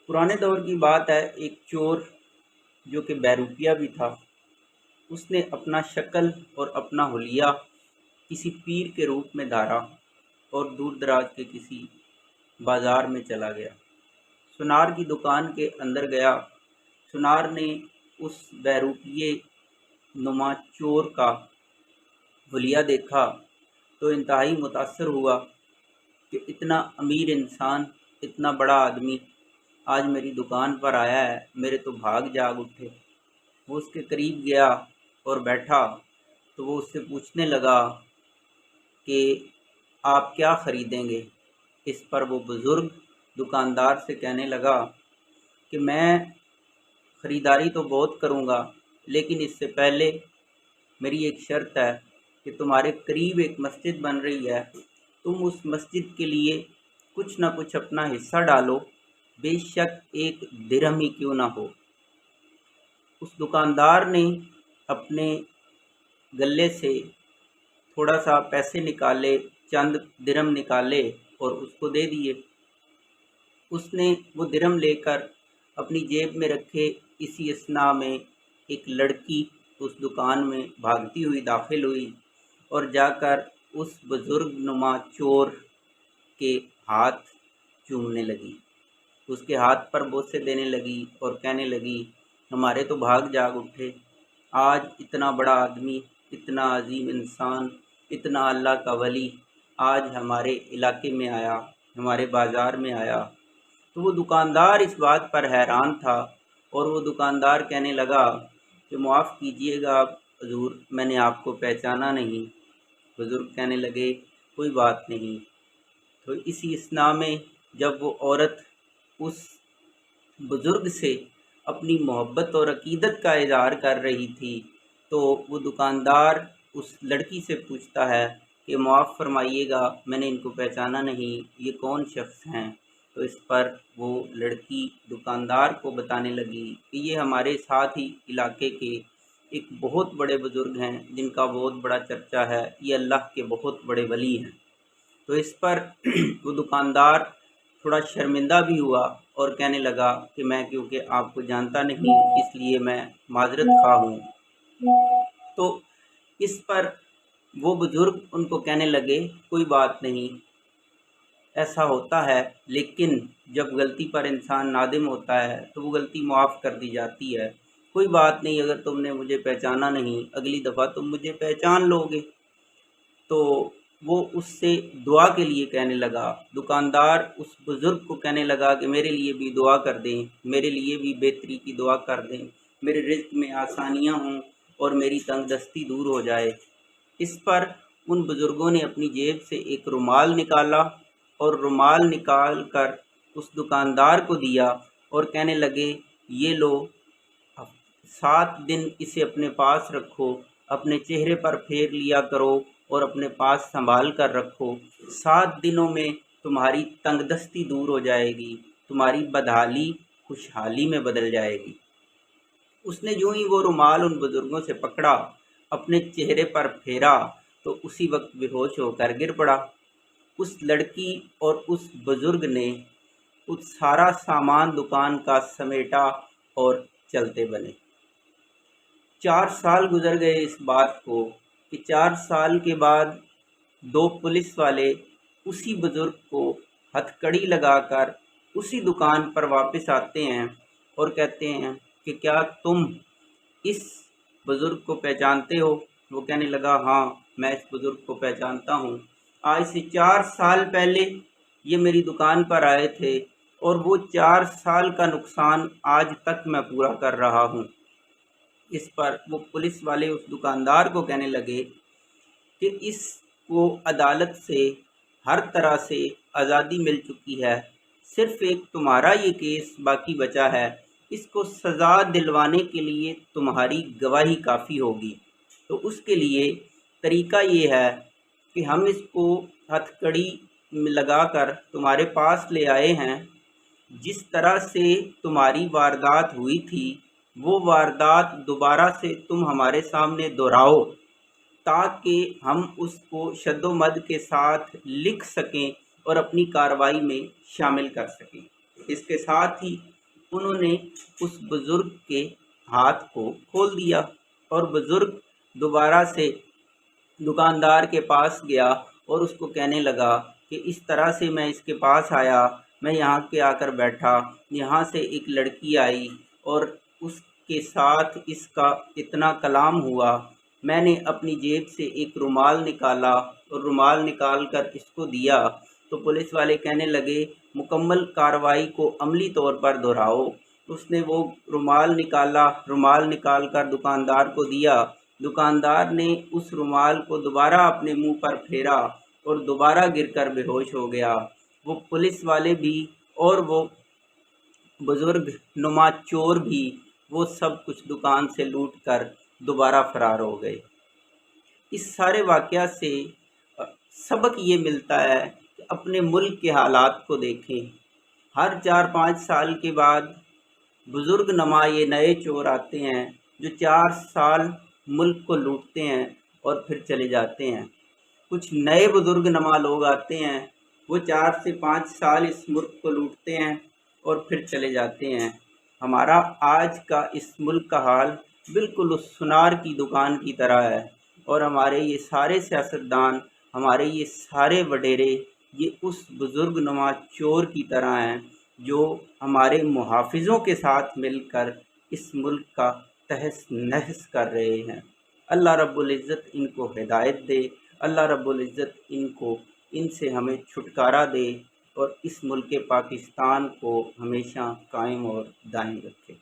پرانے دور کی بات ہے، ایک چور جو کہ بہروپیہ بھی تھا، اس نے اپنا شکل اور اپنا حلیہ کسی پیر کے روپ میں دھارا اور دور دراز کے کسی بازار میں چلا گیا۔ سنار کی دکان کے اندر گیا۔ سنار نے اس بہروپیے نما چور کا حلیہ دیکھا تو انتہائی متاثر ہوا کہ اتنا امیر انسان، اتنا بڑا آدمی آج میری دکان پر آیا ہے، میرے تو بھاگ جاگ اٹھے۔ وہ اس کے قریب گیا اور بیٹھا تو وہ اس سے پوچھنے لگا کہ آپ کیا خریدیں گے؟ اس پر وہ بزرگ دکاندار سے کہنے لگا کہ میں خریداری تو بہت کروں گا، لیکن اس سے پہلے میری ایک شرط ہے کہ تمہارے قریب ایک مسجد بن رہی ہے، تم اس مسجد کے لیے کچھ نہ کچھ اپنا حصہ ڈالو، بے شک ایک درہم ہی کیوں نہ ہو۔ اس دکاندار نے اپنے گلے سے تھوڑا سا پیسے نکالے، چند درہم نکالے اور اس کو دے دیے۔ اس نے وہ درہم لے کر اپنی جیب میں رکھے۔ اسی اثناء میں ایک لڑکی اس دکان میں بھاگتی ہوئی داخل ہوئی اور جا کر اس بزرگ نما چور کے ہاتھ چومنے لگی، اس کے ہاتھ پر بوسے دینے لگی اور کہنے لگی ہمارے تو بھاگ جاگ اٹھے، آج اتنا بڑا آدمی، اتنا عظیم انسان، اتنا اللہ کا ولی آج ہمارے علاقے میں آیا، ہمارے بازار میں آیا۔ تو وہ دکاندار اس بات پر حیران تھا اور وہ دکاندار کہنے لگا کہ معاف کیجئے گا حضور، میں نے آپ کو پہچانا نہیں۔ بزرگ کہنے لگے کوئی بات نہیں۔ تو اسی اثناء میں جب وہ عورت اس بزرگ سے اپنی محبت اور عقیدت کا اظہار کر رہی تھی تو وہ دکاندار اس لڑکی سے پوچھتا ہے کہ معاف فرمائیے گا، میں نے ان کو پہچانا نہیں، یہ کون شخص ہیں؟ تو اس پر وہ لڑکی دکاندار کو بتانے لگی کہ یہ ہمارے ساتھ ہی علاقے کے ایک بہت بڑے بزرگ ہیں جن کا بہت بڑا چرچا ہے، یہ اللہ کے بہت بڑے ولی ہیں۔ تو اس پر وہ دکاندار تھوڑا شرمندہ بھی ہوا اور کہنے لگا کہ میں کیونکہ آپ کو جانتا نہیں اس لیے میں معذرت خواہ ہوں۔ تو اس پر وہ بزرگ ان کو کہنے لگے کوئی بات نہیں، ایسا ہوتا ہے، لیکن جب غلطی پر انسان نادم ہوتا ہے تو وہ غلطی معاف کر دی جاتی ہے۔ کوئی بات نہیں، اگر تم نے مجھے پہچانا نہیں، اگلی دفعہ تم مجھے پہچان لو گے۔ تو وہ اس سے دعا کے لیے کہنے لگا۔ دکاندار اس بزرگ کو کہنے لگا کہ میرے لیے بھی دعا کر دیں، میرے لیے بھی بہتری کی دعا کر دیں، میرے رزق میں آسانیاں ہوں اور میری تنگ دستی دور ہو جائے۔ اس پر ان بزرگوں نے اپنی جیب سے ایک رومال نکالا اور رومال نکال کر اس دکاندار کو دیا اور کہنے لگے یہ لو، 7 دن اسے اپنے پاس رکھو، اپنے چہرے پر پھیر لیا کرو اور اپنے پاس سنبھال کر رکھو، 7 دنوں میں تمہاری تنگ دستی دور ہو جائے گی، تمہاری بدحالی خوشحالی میں بدل جائے گی۔ اس نے جو ہی وہ رومال ان بزرگوں سے پکڑا، اپنے چہرے پر پھیرا تو اسی وقت بے ہوش ہو کر گر پڑا۔ اس لڑکی اور اس بزرگ نے اس سارا سامان دکان کا سمیٹا اور چلتے بنے۔ 4 سال گزر گئے اس بات کو کہ 4 سال کے بعد 2 پولیس والے اسی بزرگ کو ہتھ کڑی لگا کر اسی دکان پر واپس آتے ہیں اور کہتے ہیں کہ کیا تم اس بزرگ کو پہچانتے ہو؟ وہ کہنے لگا ہاں، میں اس بزرگ کو پہچانتا ہوں، آج سے 4 سال پہلے یہ میری دکان پر آئے تھے اور وہ 4 سال کا نقصان آج تک میں پورا کر رہا ہوں۔ اس پر وہ پولیس والے اس دکاندار کو کہنے لگے کہ اس کو عدالت سے ہر طرح سے آزادی مل چکی ہے، صرف ایک تمہارا یہ کیس باقی بچا ہے، اس کو سزا دلوانے کے لیے تمہاری گواہی کافی ہوگی۔ تو اس کے لیے طریقہ یہ ہے کہ ہم اس کو ہتھ کڑی میں لگا کر تمہارے پاس لے آئے ہیں، جس طرح سے تمہاری واردات ہوئی تھی وہ واردات دوبارہ سے تم ہمارے سامنے دہراؤ تاکہ ہم اس کو شد و مد کے ساتھ لکھ سکیں اور اپنی کارروائی میں شامل کر سکیں۔ اس کے ساتھ ہی انہوں نے اس بزرگ کے ہاتھ کو کھول دیا اور بزرگ دوبارہ سے دکاندار کے پاس گیا اور اس کو کہنے لگا کہ اس طرح سے میں اس کے پاس آیا، میں یہاں کے آ کر بیٹھا، یہاں سے ایک لڑکی آئی اور اس کے ساتھ اس کا اتنا کلام ہوا، میں نے اپنی جیب سے ایک رومال نکالا اور رومال نکال کر اس کو دیا، تو پولیس والے کہنے لگے مکمل کارروائی کو عملی طور پر دہراؤ۔ اس نے وہ رومال نکالا، رومال نکال کر دکاندار کو دیا، دکاندار نے اس رومال کو دوبارہ اپنے منہ پر پھیرا اور دوبارہ گر کر بے ہوش ہو گیا۔ وہ پولیس والے بھی اور وہ بزرگ نما چور بھی، وہ سب کچھ دکان سے لوٹ کر دوبارہ فرار ہو گئے۔ اس سارے واقعہ سے سبق یہ ملتا ہے کہ اپنے ملک کے حالات کو دیکھیں۔ ہر 4-5 سال کے بعد بزرگ نما یہ نئے چور آتے ہیں جو 4 سال ملک کو لوٹتے ہیں اور پھر چلے جاتے ہیں۔ کچھ نئے بزرگ نما لوگ آتے ہیں، وہ 4 سے 5 سال اس ملک کو لوٹتے ہیں اور پھر چلے جاتے ہیں۔ ہمارا آج کا اس ملک کا حال بالکل اس سنار کی دکان کی طرح ہے، اور ہمارے یہ سارے سیاستدان، ہمارے یہ سارے وڈیرے، یہ اس بزرگ نما چور کی طرح ہیں جو ہمارے محافظوں کے ساتھ مل کر اس ملک کا تہس نہس کر رہے ہیں۔ اللہ رب العزت ان کو ہدایت دے، اللہ رب العزت ان سے ہمیں چھٹکارا دے اور اس ملک پاکستان کو ہمیشہ قائم اور دائم رکھے۔